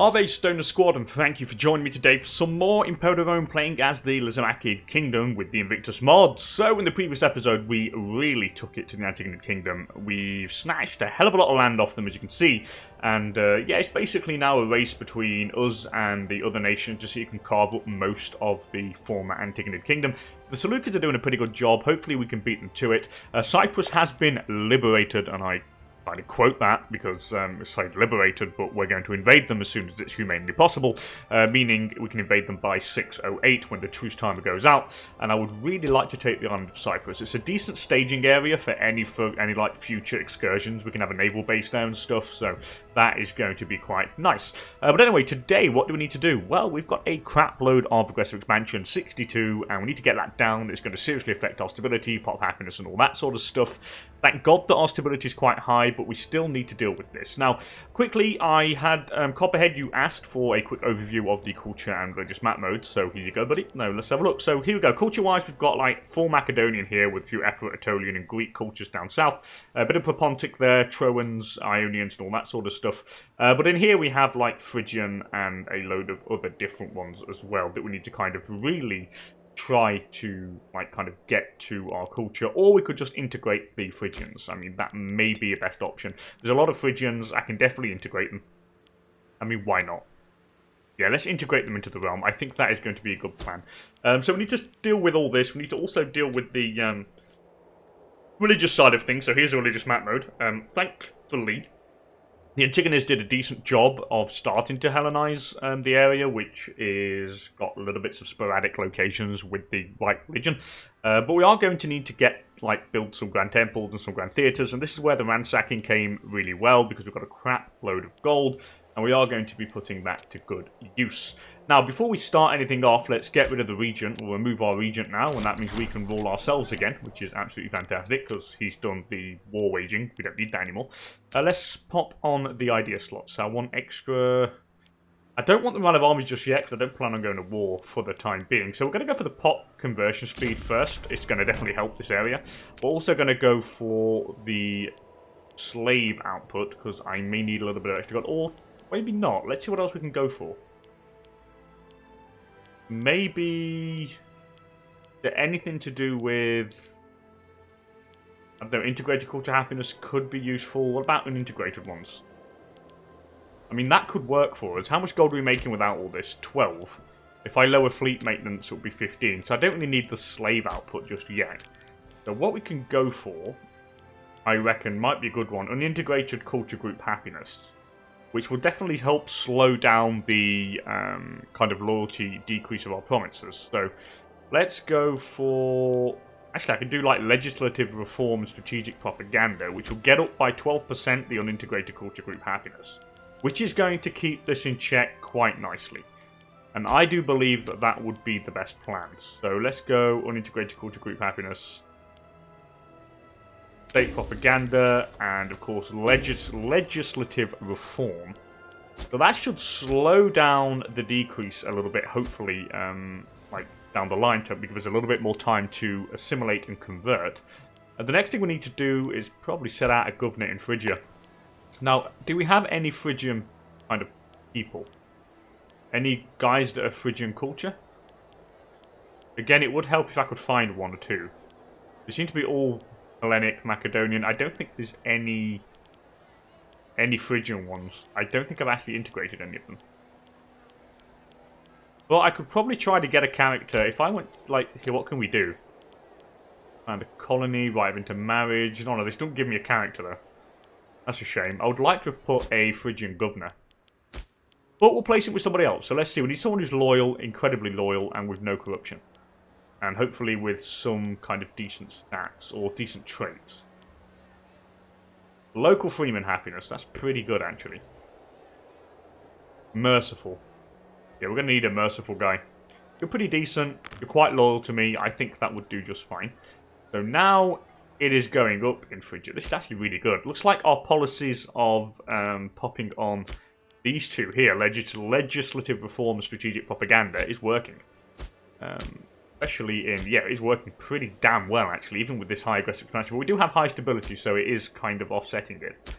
Ave Stoner Squad, and thank you for joining me today for some more Imperator Rome playing as the Lysimachid Kingdom with the INVICTUS mod. So in the previous episode we really took it to the Antigonid Kingdom. We've snatched a hell of a lot of land off them, as you can see, and yeah, it's basically now a race between us and the other nations to see who can carve up most of the former Antigonid Kingdom. The Seleucids are doing a pretty good job. Hopefully we can beat them to it. Cyprus has been liberated, and I kind of quote that because it's like liberated, but we're going to invade them as soon as it's humanely possible, meaning we can invade them by 608 when the truce timer goes out. And I would really like to take the island of Cyprus. It's a decent staging area for any like future excursions. We can have a naval base there and stuff, so that is going to be quite nice. But anyway, today, what do we need to do? Well, we've got a crap load of aggressive expansion, 62, and we need to get that down. It's going to seriously affect our stability, pop happiness, and all that sort of stuff. Thank God that our stability is quite high, but we still need to deal with this. Now, quickly, I had Copperhead, you asked for a quick overview of the culture and religious map modes, so here you go, buddy. No, let's have a look. So here we go. Culture-wise, we've got like full Macedonian here with a few Epirot, Aetolian, and Greek cultures down south. A bit of Propontic there, Troans, Ionians, and all that sort of stuff. But in here we have like Phrygian and a load of other different ones as well that we need to kind of really try to like kind of get to our culture, or we could just integrate the Phrygians. I mean, that may be a best option. There's a lot of Phrygians. I can definitely integrate them. I mean, why not? Yeah, let's integrate them into the realm. I think that is going to be a good plan. So we need to deal with all this. We need to also deal with the religious side of things. So here's a religious map mode. Thankfully, the Antagonists did a decent job of starting to Hellenize the area, which is got little bits of sporadic locations with the right religion. But we are going to need to build some grand temples and some grand theatres, and this is where the ransacking came really well, because we've got a crap load of gold, and we are going to be putting that to good use. Now, before we start anything off, let's get rid of the regent. We'll remove our regent now, and that means we can rule ourselves again, which is absolutely fantastic, because he's done the war waging. We don't need that anymore. Let's pop on the idea slot. So I want extra... I don't want the run of armies just yet, because I don't plan on going to war for the time being. So we're going to go for the pop conversion speed first. It's going to definitely help this area. We're also going to go for the slave output, because I may need a little bit of extra gold. Or maybe not. Let's see what else we can go for. Maybe anything to do with, I don't know, integrated culture happiness could be useful. What about unintegrated ones? I mean, that could work for us. How much gold are we making without all this? 12. If I lower fleet maintenance, it would be 15. So I don't really need the slave output just yet. So what we can go for, I reckon, might be a good one. Unintegrated culture group happiness, which will definitely help slow down the kind of loyalty decrease of our provinces. So let's go for... Actually, I could do like legislative reform and strategic propaganda, which will get up by 12% the unintegrated culture group happiness, which is going to keep this in check quite nicely. And I do believe that that would be the best plan. So let's go unintegrated culture group happiness, state propaganda, and of course legislative reform. So that should slow down the decrease a little bit, hopefully, like down the line, to give us a little bit more time to assimilate and convert. And the next thing we need to do is probably set out a governor in Phrygia. Now, do we have any Phrygian kind of people? Any guys that are Phrygian culture? Again, it would help if I could find one or two. They seem to be all Hellenic, Macedonian. I don't think there's any Phrygian ones. I don't think I've actually integrated any of them. Well, I could probably try to get a character. If I went, like, here, what can we do? And a colony, right into marriage. No, this don't give me a character, though. That's a shame. I would like to have put a Phrygian governor. But we'll place it with somebody else. So let's see. We need someone who's loyal, incredibly loyal, and with no corruption. And hopefully with some kind of decent stats or decent traits. Local freeman happiness. That's pretty good, actually. Merciful. Yeah, we're going to need a merciful guy. You're pretty decent. You're quite loyal to me. I think that would do just fine. So now it is going up in Phrygia. This is actually really good. Looks like our policies of popping on these two here, legislative reform and strategic propaganda, is working. Especially in, yeah, it's working pretty damn well, actually, even with this high aggressive expansion. But we do have high stability, so it is kind of offsetting it.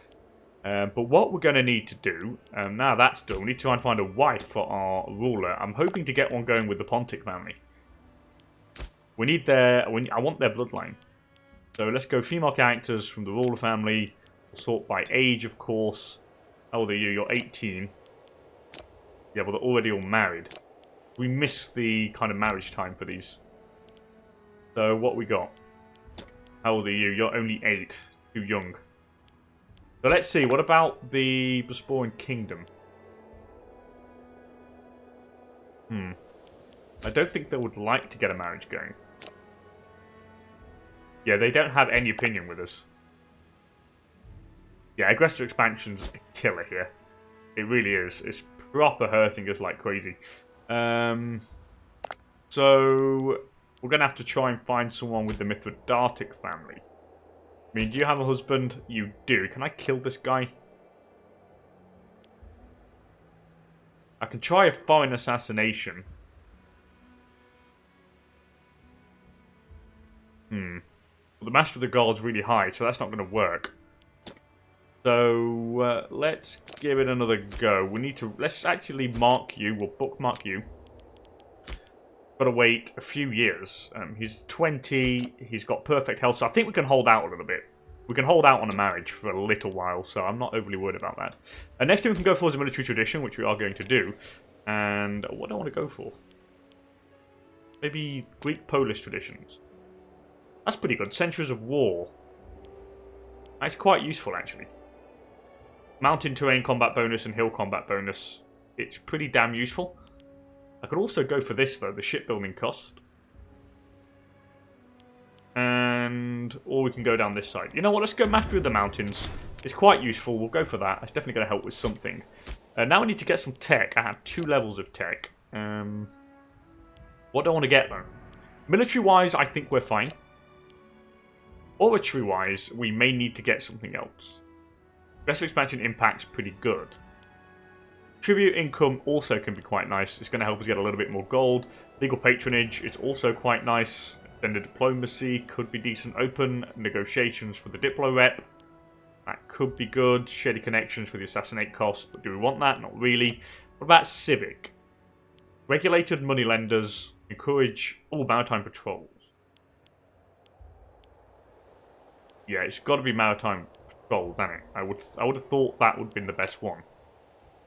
But what we're going to need to do, now that's done, we need to try and find a wife for our ruler. I'm hoping to get one going with the Pontic family. We need I want their bloodline. So let's go female characters from the ruler family. Sort by age, of course. How old are you? You're 18. Yeah, well, they're already all married. We missed the kind of marriage time for these. So what we got? How old are you? You're only 8. Too young. So let's see, what about the Bosporan Kingdom? I don't think they would like to get a marriage going. Yeah, they don't have any opinion with us. Yeah, aggressive expansion's a killer here. It really is. It's proper hurting us like crazy. So we're going to have to try and find someone with the Mithridatic family. I mean, do you have a husband? You do. Can I kill this guy? I can try a foreign assassination. Well, the Master of the Guard's really high, so that's not going to work. So, let's give it another go. We need to... Let's actually mark you. We'll bookmark you. Got to wait a few years. He's 20. He's got perfect health, so I think we can hold out a little bit. We can hold out on a marriage for a little while, so I'm not overly worried about that. Next thing we can go for is a military tradition, which we are going to do. And what do I want to go for? Maybe Greek-Polish traditions. That's pretty good. Centuries of War. That's quite useful, actually. Mountain terrain combat bonus and hill combat bonus. It's pretty damn useful. I could also go for this, though, the shipbuilding cost. Or we can go down this side. You know what, let's go Mastery of the Mountains. It's quite useful, we'll go for that. It's definitely going to help with something. Now we need to get some tech. I have 2 levels of tech. What do I want to get, though? Military-wise, I think we're fine. Oratory-wise, we may need to get something else. Aggressive expansion impact's pretty good. Tribute income also can be quite nice. It's going to help us get a little bit more gold. Legal patronage, it's also quite nice. Then the diplomacy could be decent. Open negotiations for the Diplo rep. That could be good. Shady connections for the assassinate cost. But do we want that? Not really. What about civic? Regulated moneylenders. Encourage all maritime patrols. Yeah, it's got to be maritime patrols, hasn't it? I would have thought that would have been the best one.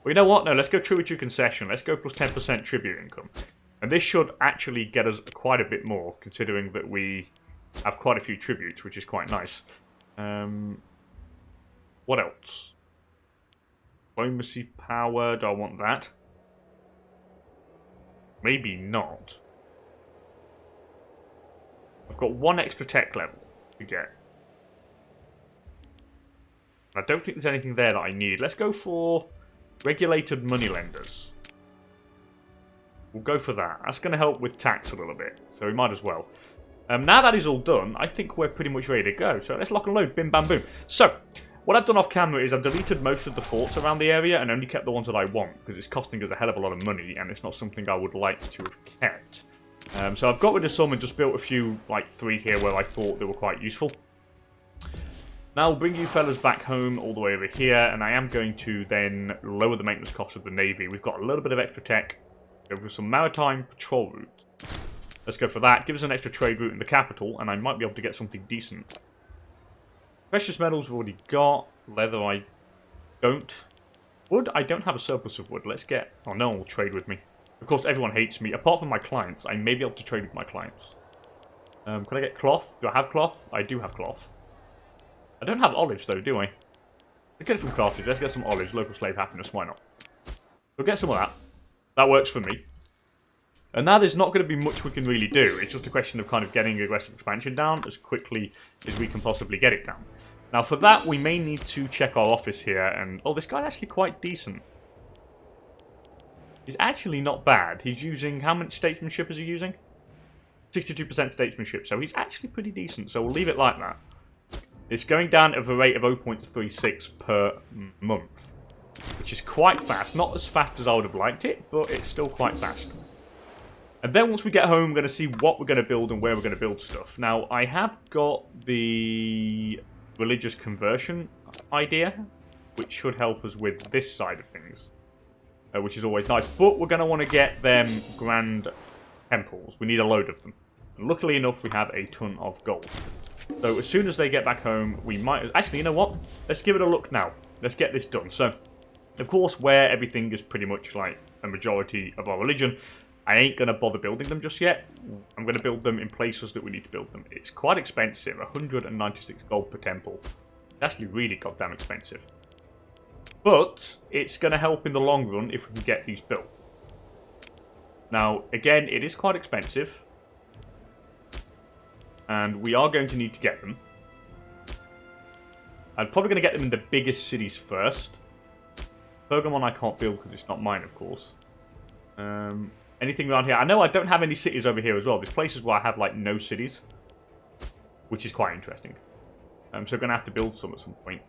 Well, you know what? No, let's go tribute concession. Let's go plus 10% tribute income. And this should actually get us quite a bit more, considering that we have quite a few tributes, which is quite nice. What else? Diplomacy power, do I want that? Maybe not. I've got 1 extra tech level to get. I don't think there's anything there that I need. Let's go for regulated moneylenders. We'll go for that. That's going to help with tax a little bit, so we might as well. Now that is all done, I think we're pretty much ready to go. So let's lock and load. Bim, bam, boom. So, what I've done off camera is I've deleted most of the forts around the area and only kept the ones that I want, because it's costing us a hell of a lot of money, and it's not something I would like to have kept. So I've got rid of some and just built a few, like 3 here where I thought they were quite useful. Now I'll bring you fellas back home all the way over here, and I am going to then lower the maintenance cost of the Navy. We've got a little bit of extra tech. Go for some maritime patrol routes. Let's go for that. Give us an extra trade route in the capital, and I might be able to get something decent. Precious metals we've already got. Leather I don't. Wood, I don't have a surplus of wood. Let's get... Oh, no one will trade with me. Of course, everyone hates me. Apart from my clients, I may be able to trade with my clients. Can I get cloth? Do I have cloth? I do have cloth. I don't have olives, though, do I? Let's get it from Carthage. Let's get some olives. Local slave happiness. Why not? We'll get some of that. That works for me. And now there's not going to be much we can really do. It's just a question of kind of getting aggressive expansion down as quickly as we can possibly get it down. Now for that, we may need to check our office here. And oh, this guy's actually quite decent. He's actually not bad. He's using... How much statesmanship is he using? 62% statesmanship. So he's actually pretty decent. So we'll leave it like that. It's going down at a rate of 0.36 per month. Which is quite fast. Not as fast as I would have liked it, but it's still quite fast. And then once we get home, we're going to see what we're going to build and where we're going to build stuff. Now, I have got the religious conversion idea. which should help us with this side of things, which is always nice. But we're going to want to get them grand temples. We need a load of them. And luckily enough, we have a ton of gold. So as soon as they get back home, we might... Actually, you know what? Let's give it a look now. Let's get this done. So, of course, where everything is pretty much like a majority of our religion, I ain't going to bother building them just yet. I'm going to build them in places that we need to build them. It's quite expensive, 196 gold per temple. It's actually really goddamn expensive. But it's going to help in the long run if we can get these built. Now, again, it is quite expensive. And we are going to need to get them. I'm probably going to get them in the biggest cities first. Pergamon I can't build because it's not mine, of course. Anything around here? I know I don't have any cities over here as well. There's places where I have, like, no cities. Which is quite interesting. So we're going to have to build some at some point.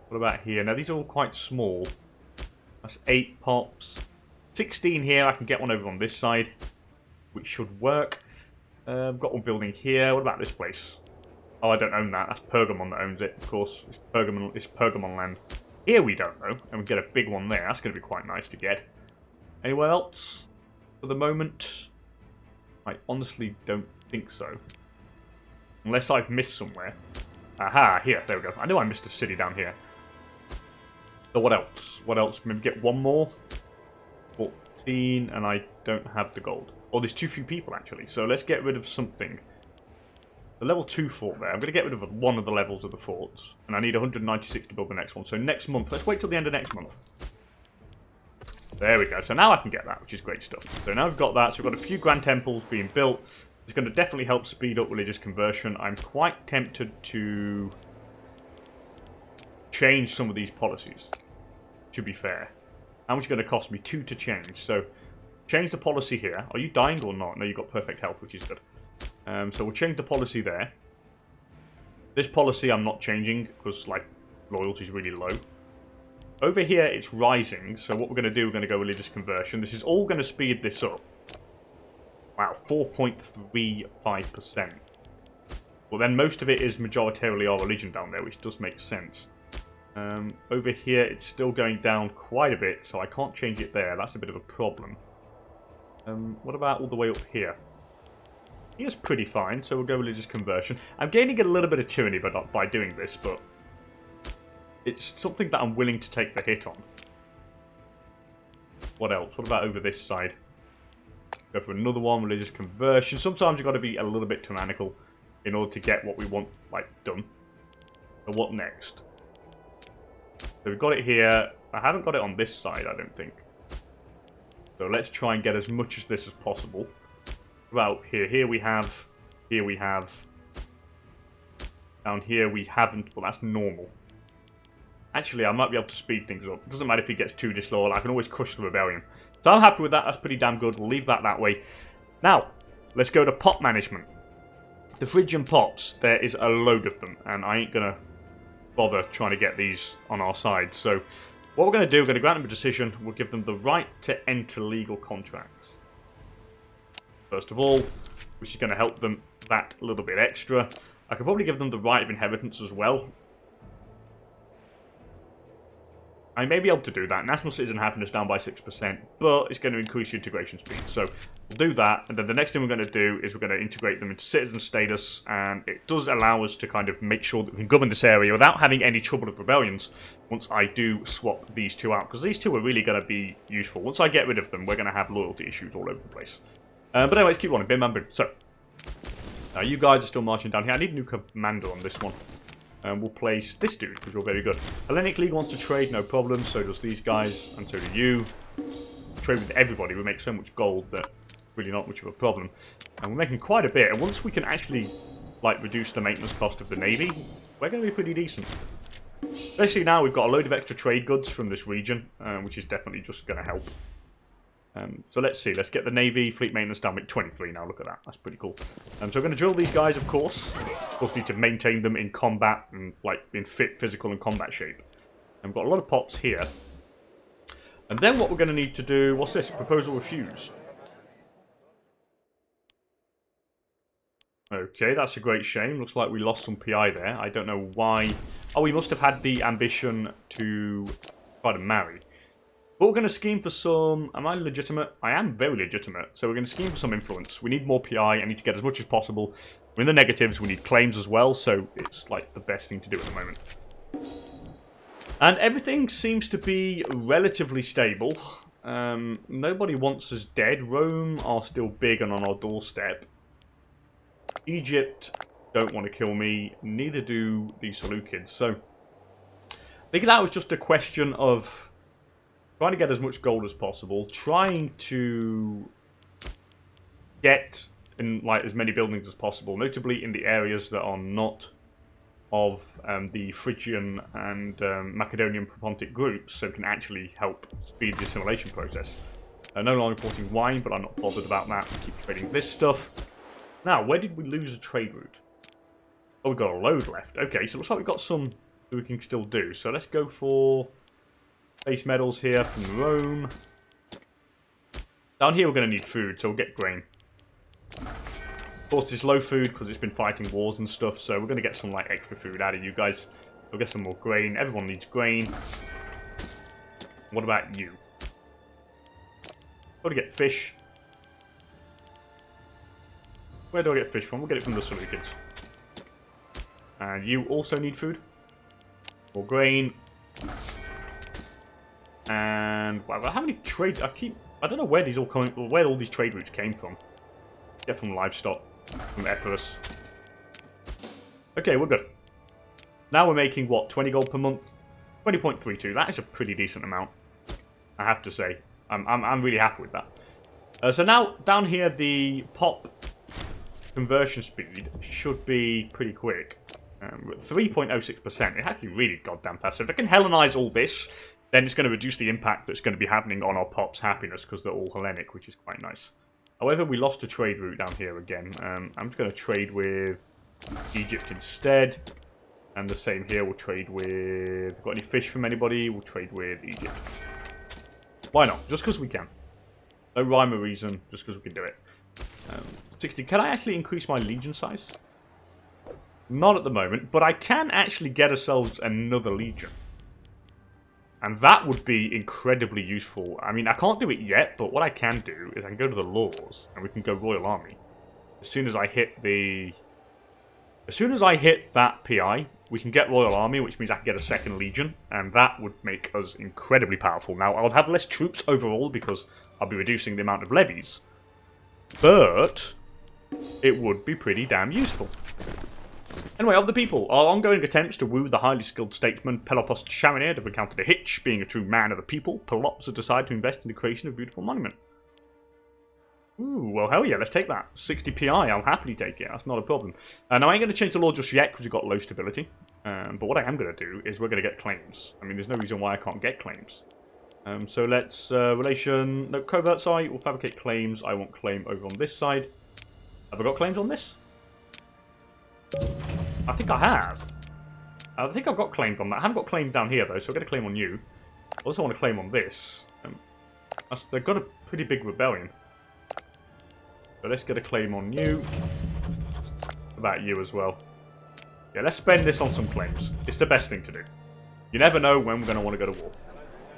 What about here? Now, these are all quite small. That's 8 pops. 16 here. I can get one over on this side. Which should work. I've got one building here. What about this place? Oh, I don't own that. That's Pergamon that owns it, of course. It's Pergamon land. Here we don't know. And we get a big one there. That's going to be quite nice to get. Anywhere else? For the moment, I honestly don't think so. Unless I've missed somewhere. Aha, here. There we go. I know I missed a city down here. So what else? What else? Maybe get one more? 14, and I don't have the gold. Oh, there's too few people, actually. So let's get rid of something. The level 2 fort there. I'm going to get rid of one of the levels of the forts. And I need 196 to build the next one. So next month. Let's wait till the end of next month. There we go. So now I can get that, which is great stuff. So now we've got that. So we've got a few grand temples being built. It's going to definitely help speed up religious conversion. I'm quite tempted to change some of these policies, to be fair. How much is it going to cost me? 2 to change. So change the policy here. Are you dying or not? No, you've got perfect health, which is good. So we'll change the policy there. This policy I'm not changing because, like, loyalty is really low. Over here, it's rising, so what we're going to do, we're going to go religious conversion. This is all going to speed this up. Wow, 4.35%. Well, then most of it is majoritarily our religion down there, which does make sense. Over here, it's still going down quite a bit, so I can't change it there. That's a bit of a problem. What about all the way up here? Here's pretty fine, so we'll go religious conversion. I'm gaining a little bit of tyranny by doing this, but it's something that I'm willing to take the hit on. What else? What about over this side? Go for another one, religious conversion. Sometimes you've got to be a little bit tyrannical in order to get what we want, like, done. So what next? So we've got it here. I haven't got it on this side, I don't think. So let's try and get as much of this as possible. Well, here we have. Here we have. Down here we haven't, but that's normal. Actually, I might be able to speed things up. It doesn't matter if he gets too disloyal. I can always crush the rebellion. So I'm happy with that. That's pretty damn good. We'll leave that way. Now, let's go to pop management. The Phrygian pops, there is a load of them. And I ain't going to bother trying to get these on our side. So what we're going to do, we're going to grant them a decision. We'll give them the right to enter legal contracts. First of all, which is going to help them that little bit extra. I could probably give them the right of inheritance as well. I may be able to do that. National citizen happiness down by 6%, but it's going to increase your integration speed. So we'll do that, and then the next thing we're going to do is we're going to integrate them into citizen status, and it does allow us to kind of make sure that we can govern this area without having any trouble with rebellions once I do swap these two out, because these two are really going to be useful. Once I get rid of them, we're going to have loyalty issues all over the place. But anyway, let's keep on. Bim, bam, boom. So, you guys are still marching down here. I need a new commander on this one. We'll place this dude, because you're very good. Hellenic League wants to trade, no problem. So does these guys, and so do you. Trade with everybody. We make so much gold that really not much of a problem. And we're making quite a bit. And once we can actually, like, reduce the maintenance cost of the navy, we're going to be pretty decent. Especially now we've got a load of extra trade goods from this region, which is definitely just going to help. So let's see. Let's get the navy fleet maintenance down. 23 now. Look at that. That's pretty cool. So we're going to drill these guys, of course. Of course, we need to maintain them in combat and like in fit physical and combat shape. And we've got a lot of pops here. And then what we're going to need to do. What's this? Proposal refused. Okay, that's a great shame. Looks like we lost some PI there. I don't know why. Oh, we must have had the ambition to try to marry. But we're going to scheme for some... Am I legitimate? I am very legitimate. So we're going to scheme for some influence. We need more PI. I need to get as much as possible. We're in the negatives. We need claims as well. So it's like the best thing to do at the moment. And everything seems to be relatively stable. Nobody wants us dead. Rome are still big and on our doorstep. Egypt don't want to kill me. Neither do the Seleucids. So I think that was just a question of... trying to get as much gold as possible, trying to get in like as many buildings as possible, notably in the areas that are not of the Phrygian and Macedonian Propontic groups, so it can actually help speed the assimilation process. No longer importing wine, but I'm not bothered about that. Keep trading this stuff. Now, where did we lose a trade route? Oh, we've got a load left. Okay, so it looks like we've got some that we can still do. So let's go for... base metals here from Rome. Down here we're going to need food, so we'll get grain. Of course, it's low food because it's been fighting wars and stuff, so we're going to get some like extra food out of you guys. We'll get some more grain. Everyone needs grain. What about you? Got to get fish. Where do I get fish from? We'll get it from the Seleucids. And you also need food. More grain. And wow, how many trades? I don't know where these all coming. Where all these trade routes came from. Get from livestock, from Epirus. Okay, we're good. Now we're making what, 20 gold per month? 20.32. That is a pretty decent amount, I have to say. I'm really happy with that. So now down here, the pop conversion speed should be pretty quick. We're at 3.06%. It's actually really goddamn fast. So if I can Hellenize all this, then it's going to reduce the impact that's going to be happening on our pop's happiness because they're all Hellenic, which is quite nice. However, we lost a trade route down here again. I'm just going to trade with Egypt instead. And the same here, we'll trade with... Got any fish from anybody? We'll trade with Egypt. Why not? Just because we can. No rhyme or reason, just because we can do it. 60. Can I actually increase my legion size? Not at the moment, but I can actually get ourselves another legion. And that would be incredibly useful. I mean, I can't do it yet, but what I can do is I can go to the laws, and we can go Royal Army. As soon as I hit the... As soon as I hit that PI, we can get Royal Army, which means I can get a second legion, and that would make us incredibly powerful. Now, I'll have less troops overall, because I'll be reducing the amount of levies. But it would be pretty damn useful. Anyway, of the people, our ongoing attempts to woo the highly skilled statesman Pelopos Chaminid have encountered a hitch. Being a true man of the people, Pelops has decided to invest in the creation of a beautiful monument. Ooh, well, hell yeah, let's take that. 60 PI, I'll happily take it. That's not a problem. Now, I ain't going to change the law just yet because we've got low stability. But what I am going to do is we're going to get claims. I mean, there's no reason why I can't get claims. So let's, relation, no, covert site, we'll fabricate claims. I want claim over on this side. Have I got claims on this? I think I have. I think I've got claimed on that. I haven't got claimed down here, though, so I'll get a claim on you. I also want to claim on this. They've got a pretty big rebellion. So let's get a claim on you. About you as well. Yeah, let's spend this on some claims. It's the best thing to do. You never know when we're going to want to go to war.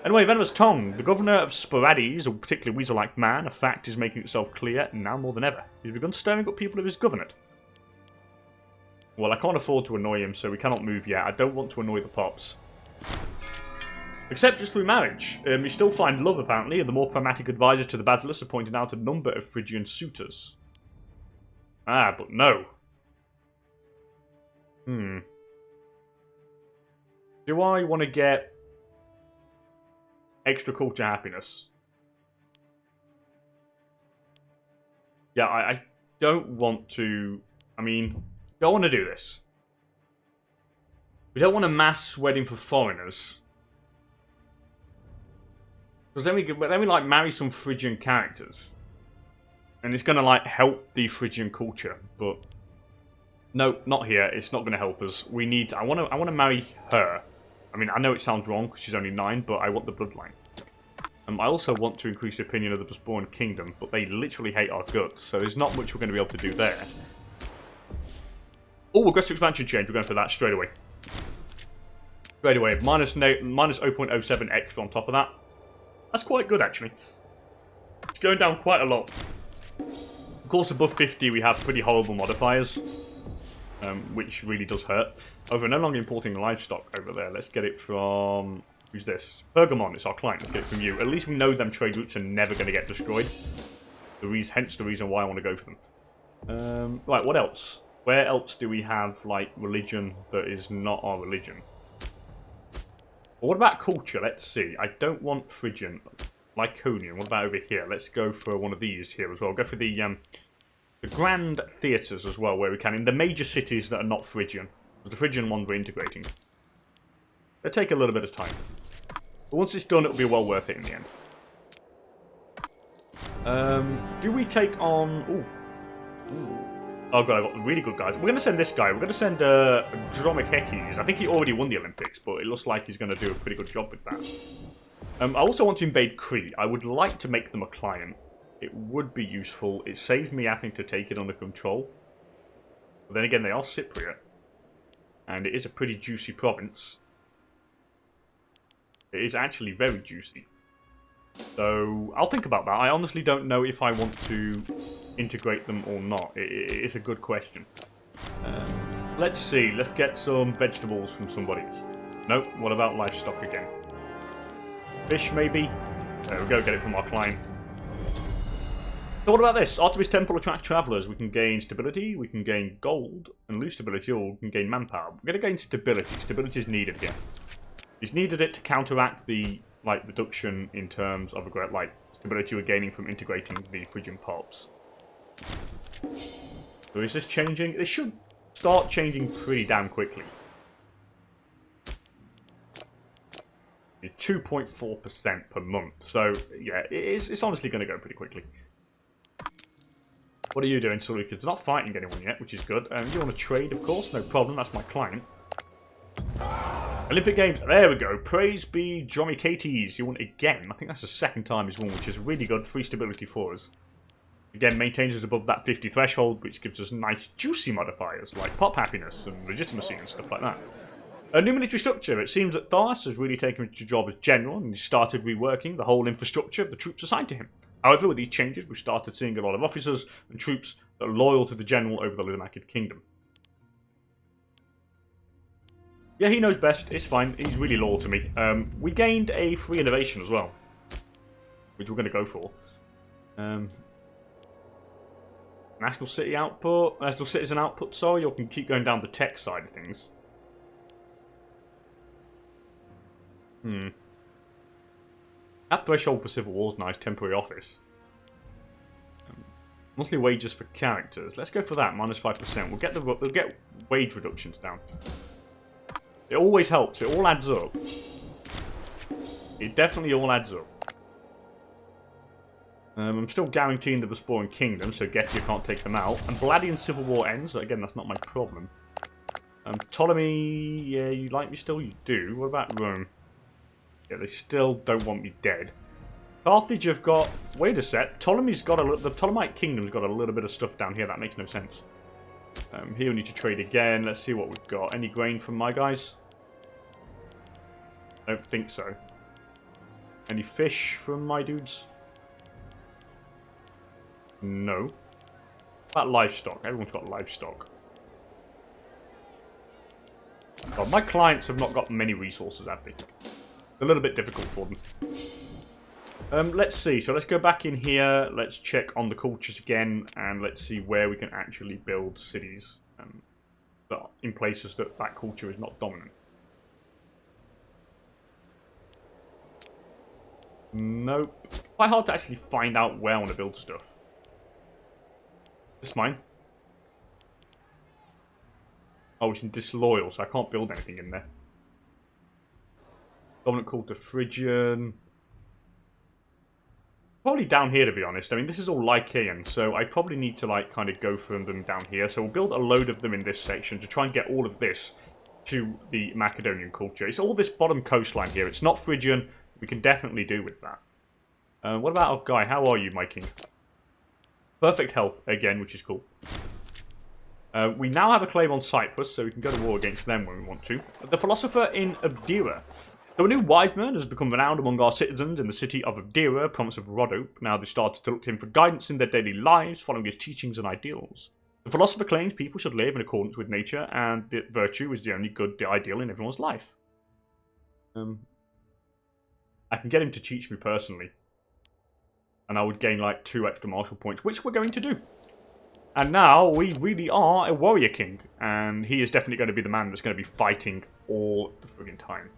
Anyway, Venomous Tongue. The governor of Sporades, a particularly weasel-like man, a fact is making itself clear now more than ever. He's begun stirring up people of his governorate. Well, I can't afford to annoy him, so we cannot move yet. I don't want to annoy the pops. Except just through marriage. You still find love, apparently, and the more pragmatic advisors to the Basilisk have pointed out a number of Phrygian suitors. Ah, but no. Do I want to get extra culture happiness? Yeah, I don't want to... I mean... don't want to do this. We don't want a mass wedding for foreigners. Because then we like marry some Phrygian characters. And it's going to like help the Phrygian culture. But no, not here. It's not going to help us. We need... I want to marry her. I mean, I know it sounds wrong because she's only 9, but I want the bloodline. I also want to increase the opinion of the Born Kingdom, but they literally hate our guts. So there's not much we're going to be able to do there. Oh, aggressive expansion change. We're going for that straight away. Straight away. Minus 0.07 extra on top of that. That's quite good, actually. It's going down quite a lot. Of course, above 50, we have pretty horrible modifiers, which really does hurt. Over, no longer importing livestock over there. Let's get it from... Who's this? Pergamon, it's our client. Let's get it from you. At least we know them trade routes are never going to get destroyed. Hence the reason why I want to go for them. Right, what else? Where else do we have, like, religion that is not our religion? Well, what about culture? Let's see. I don't want Phrygian. Lyconian. What about over here? Let's go for one of these here as well. Go for the grand theatres as well, where we can. In the major cities that are not Phrygian. The Phrygian ones we're integrating. It'll take a little bit of time. But once it's done, it'll be well worth it in the end. Do we take on... Ooh. Oh god, I've got really good guys. We're going to send this guy. We're going to send Dromachetes. I think he already won the Olympics, but it looks like he's going to do a pretty good job with that. I also want to invade Crete. I would like to make them a client. It would be useful. It saves me having to take it under control. But then again, they are Cypriot. And it is a pretty juicy province. It is actually very juicy. So, I'll think about that. I honestly don't know if I want to integrate them or not. It's a good question. Let's see. Let's get some vegetables from somebody. Nope. What about livestock again? Fish, maybe? There we go. Get it from our client. So what about this? Artemis Temple attracts travellers. We can gain stability, we can gain gold, and lose stability, or we can gain manpower. We're going to gain stability. Stability is needed again. It's needed it to counteract the reduction in terms of stability we're gaining from integrating the Phrygian pulps. So is this changing? It should start changing pretty damn quickly. It's 2.4% per month. So yeah, it's honestly going to go pretty quickly. What are you doing, Seleucus? It's not fighting anyone yet, which is good. Do you want to trade, of course? No problem, that's my client. Olympic Games, there we go. Praise be Dromachetes. You won again. I think that's the second time he's won, which is really good. Free stability for us. Again, maintains us above that 50 threshold, which gives us nice juicy modifiers, like pop happiness and legitimacy and stuff like that. A new military structure. It seems that Thrace has really taken his job as general and he started reworking the whole infrastructure of the troops assigned to him. However, with these changes, we've started seeing a lot of officers and troops that are loyal to the general over the Lysimachid kingdom. Yeah, he knows best. It's fine. He's really loyal to me. We gained a free innovation as well, which we're going to go for. National city output, national citizen output. Sorry, you can keep going down the tech side of things. That threshold for civil war is nice. Temporary office. Monthly wages for characters. Let's go for that. -5%. We'll get wage reductions down. It always helps. It all adds up. It definitely all adds up. I'm still guaranteeing the Vesporian Kingdom, so Getia can't take them out. And Vladian Civil War ends. Again, that's not my problem. Ptolemy, yeah, you like me still? You do. What about Rome? Yeah, they still don't want me dead. Carthage have got... Wait a sec. Ptolemy's got a... The Ptolemite Kingdom's got a little bit of stuff down here. That makes no sense. Here we need to trade again. Let's see what we've got. Any grain from my guys? I don't think so. Any fish from my dudes? No. What about livestock? Everyone's got livestock. God, my clients have not got many resources, have they? It's a little bit difficult for them. Let's see. So let's go back in here. Let's check on the cultures again. And let's see where we can actually build cities in places that culture is not dominant. Nope. Quite hard to actually find out where I want to build stuff. This is mine. Oh, it's in disloyal, so I can't build anything in there. Dominant culture Phrygian. Probably down here, to be honest. I mean, this is all Lycaean, so I probably need to, kind of go from them down here. So we'll build a load of them in this section to try and get all of this to the Macedonian culture. It's all this bottom coastline here. It's not Phrygian. We can definitely do with that. What about our guy? How are you, my king? Perfect health, again, which is cool. We now have a claim on Cyprus, so we can go to war against them when we want to. The philosopher in Abdera. So a new wise man has become renowned among our citizens in the city of Abdera, province of Rhodope. Now they started to look to him for guidance in their daily lives, following his teachings and ideals. The philosopher claims people should live in accordance with nature, and that virtue is the only good ideal in everyone's life. I can get him to teach me personally. And I would gain like 2 extra martial points, which we're going to do. And now we really are a warrior king. And he is definitely going to be the man that's going to be fighting all the friggin' time.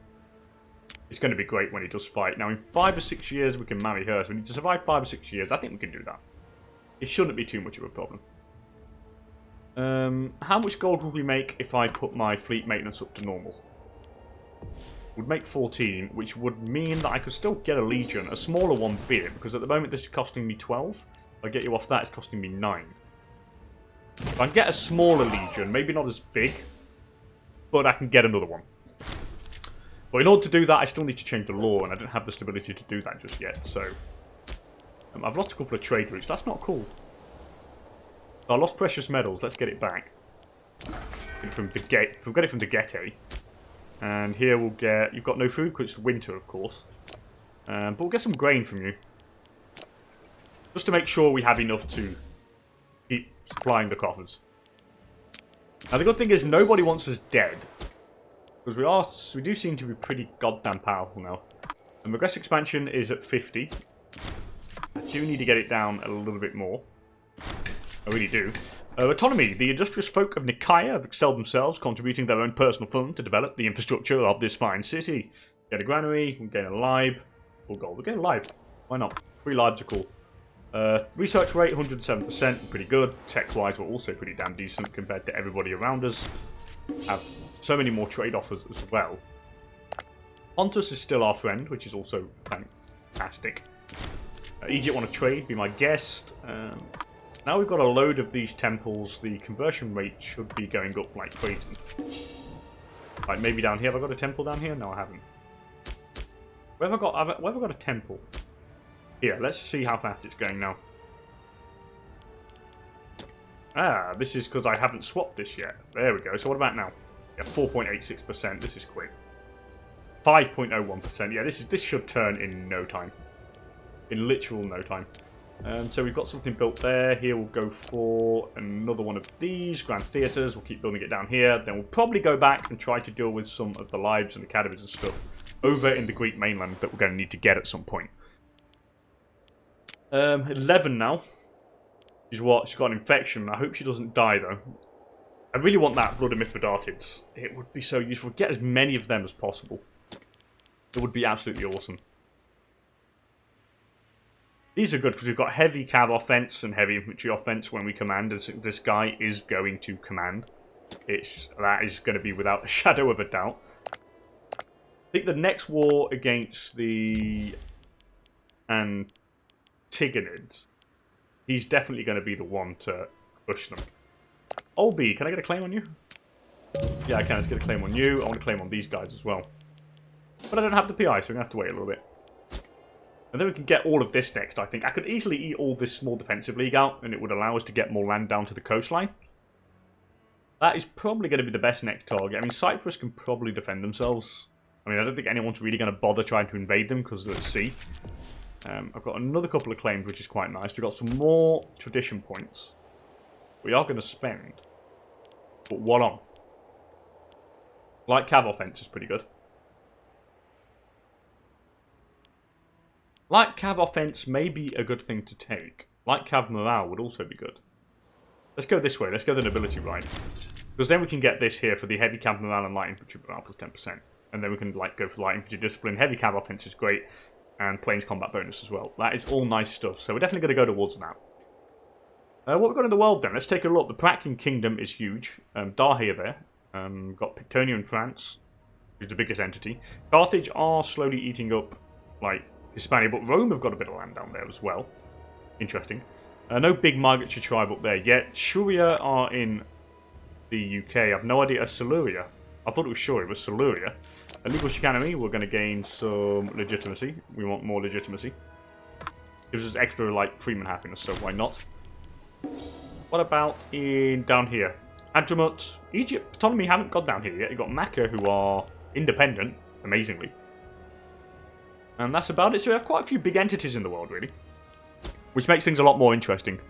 It's going to be great when he does fight. Now in 5 or 6 years we can marry her. So we need to survive 5 or 6 years. I think we can do that. It shouldn't be too much of a problem. How much gold would we make if I put my fleet maintenance up to normal? Would make 14, which would mean that I could still get a legion, a smaller one be it, because at the moment this is costing me 12. If I get you off that, it's costing me 9. If I can get a smaller legion, maybe not as big, but I can get another one. But in order to do that, I still need to change the law, and I don't have the stability to do that just yet, so... I've lost a couple of trade routes, that's not cool. So I lost precious metals, let's get it back. From the gate, if we get it from the Gete. And here we'll get... You've got no food, because it's winter, of course. But we'll get some grain from you. Just to make sure we have enough to keep supplying the coffers. Now the good thing is, nobody wants us dead. Because we do seem to be pretty goddamn powerful now. And regress expansion is at 50. I do need to get it down a little bit more. I really do. Autonomy. The industrious folk of Nicaea have excelled themselves, contributing their own personal funds to develop the infrastructure of this fine city. Get a granary, we'll gain a libe. Or gold. We'll gain a libe. Why not? 3 lives are cool. Research rate, 107%, pretty good. Tech-wise, we're also pretty damn decent compared to everybody around us. Have so many more trade offers as well. Pontus is still our friend, which is also fantastic. Egypt want to trade, be my guest. Now we've got a load of these temples, the conversion rate should be going up like crazy. Like maybe down here. Have I got a temple down here? No, I haven't. Where have I got a temple? Here, let's see how fast it's going now. Ah, this is because I haven't swapped this yet. There we go. So what about now? Yeah, 4.86%. This is quick. 5.01%. Yeah, this should turn in no time. In literal no time. So we've got something built there. Here we'll go for another one of these Grand Theatres. We'll keep building it down here. Then we'll probably go back and try to deal with some of the lives and academies and stuff over in the Greek mainland that we're going to need to get at some point. 11 now. She's what? She's got an infection. I hope she doesn't die though. I really want that Blood of Mithridates. It would be so useful. Get as many of them as possible. It would be absolutely awesome. These are good because we've got heavy cav offense and heavy infantry offense when we command, and this guy is going to command. That is going to be without a shadow of a doubt. I think the next war against the Antigonids, he's definitely going to be the one to push them. Olby, can I get a claim on you? Yeah, I can. Let's get a claim on you. I want to claim on these guys as well. But I don't have the PI, so we're going to have to wait a little bit. And then we can get all of this next, I think. I could easily eat all this small defensive league out, and it would allow us to get more land down to the coastline. That is probably going to be the best next target. I mean, Cyprus can probably defend themselves. I mean, I don't think anyone's really going to bother trying to invade them because of the sea. I've got another couple of claims, which is quite nice. We've got some more tradition points. We are going to spend. But what on? Light cav offense is pretty good. Light cav offense may be a good thing to take. Light cav morale would also be good. Let's go this way. Let's go the nobility ride. Because then we can get this here for the heavy cav morale and light infantry morale plus 10%. And then we can like go for light infantry discipline. Heavy cav offense is great. And plains combat bonus as well. That is all nice stuff. So we're definitely going to go towards that. What we've got in the world then? Let's take a look. The Prachian Kingdom is huge. Darhir there. Got Pictonia in France, who's the biggest entity. Carthage are slowly eating up like Hispania, but Rome have got a bit of land down there as well. Interesting. No big migratory tribe up there yet. Shuria are in the UK. I have no idea. Siluria. I thought it was Shuria, but Siluria. A legal chicanery, we're going to gain some legitimacy. We want more legitimacy. Gives us extra, like, freeman happiness, so why not? What about in down here? Adramut, Egypt, Ptolemy haven't got down here yet. You've got Mecca, who are independent, amazingly. And that's about it. So we have quite a few big entities in the world, really. Which makes things a lot more interesting.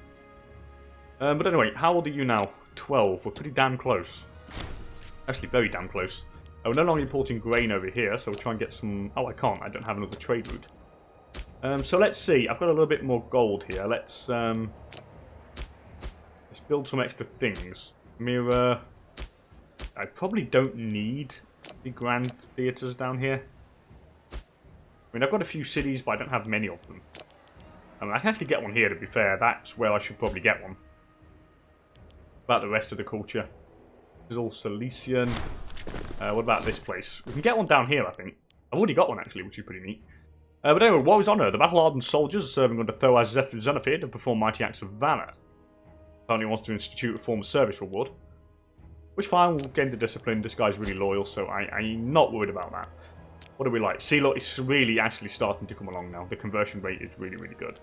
But anyway, how old are you now? 12. We're pretty damn close. Actually, very damn close. We're no longer importing grain over here, so we'll try and get some... Oh, I can't. I don't have another trade route. So let's see. I've got a little bit more gold here. Let's build some extra things. Mirror. I probably don't need the grand theatres down here. I mean, I've got a few cities, but I don't have many of them. I mean, I can actually get one here, to be fair. That's where I should probably get one. About the rest of the culture. This is all Cilician. What about this place? We can get one down here, I think. I've already got one, actually, which is pretty neat. But anyway, War's Honour. The battle-hardened soldiers serving under Thrace Xenophid have performed mighty acts of valour. Apparently wants to institute a form of service reward. Which fine, we'll gain the discipline. This guy's really loyal, so I'm not worried about that. What do we like? Sealot is really actually starting to come along now. The conversion rate is really, really good.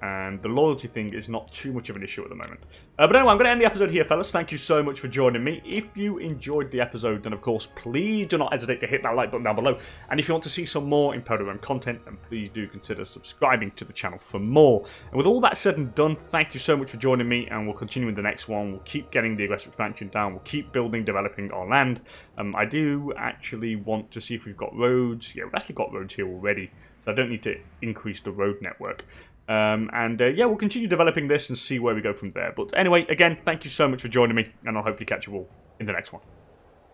And the loyalty thing is not too much of an issue at the moment. But anyway, I'm going to end the episode here, fellas. Thank you so much for joining me. If you enjoyed the episode, then of course, please do not hesitate to hit that like button down below. And if you want to see some more Imperator Rome content, then please do consider subscribing to the channel for more. And with all that said and done, thank you so much for joining me, and we'll continue in the next one. We'll keep getting the aggressive expansion down. We'll keep building, developing our land. I do actually want to see if we've got roads. Yeah, we've actually got roads here already, so I don't need to increase the road network. Yeah, we'll continue developing this and see where we go from there. But anyway, again, thank you so much for joining me, and I'll hopefully catch you all in the next one.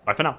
Bye for now.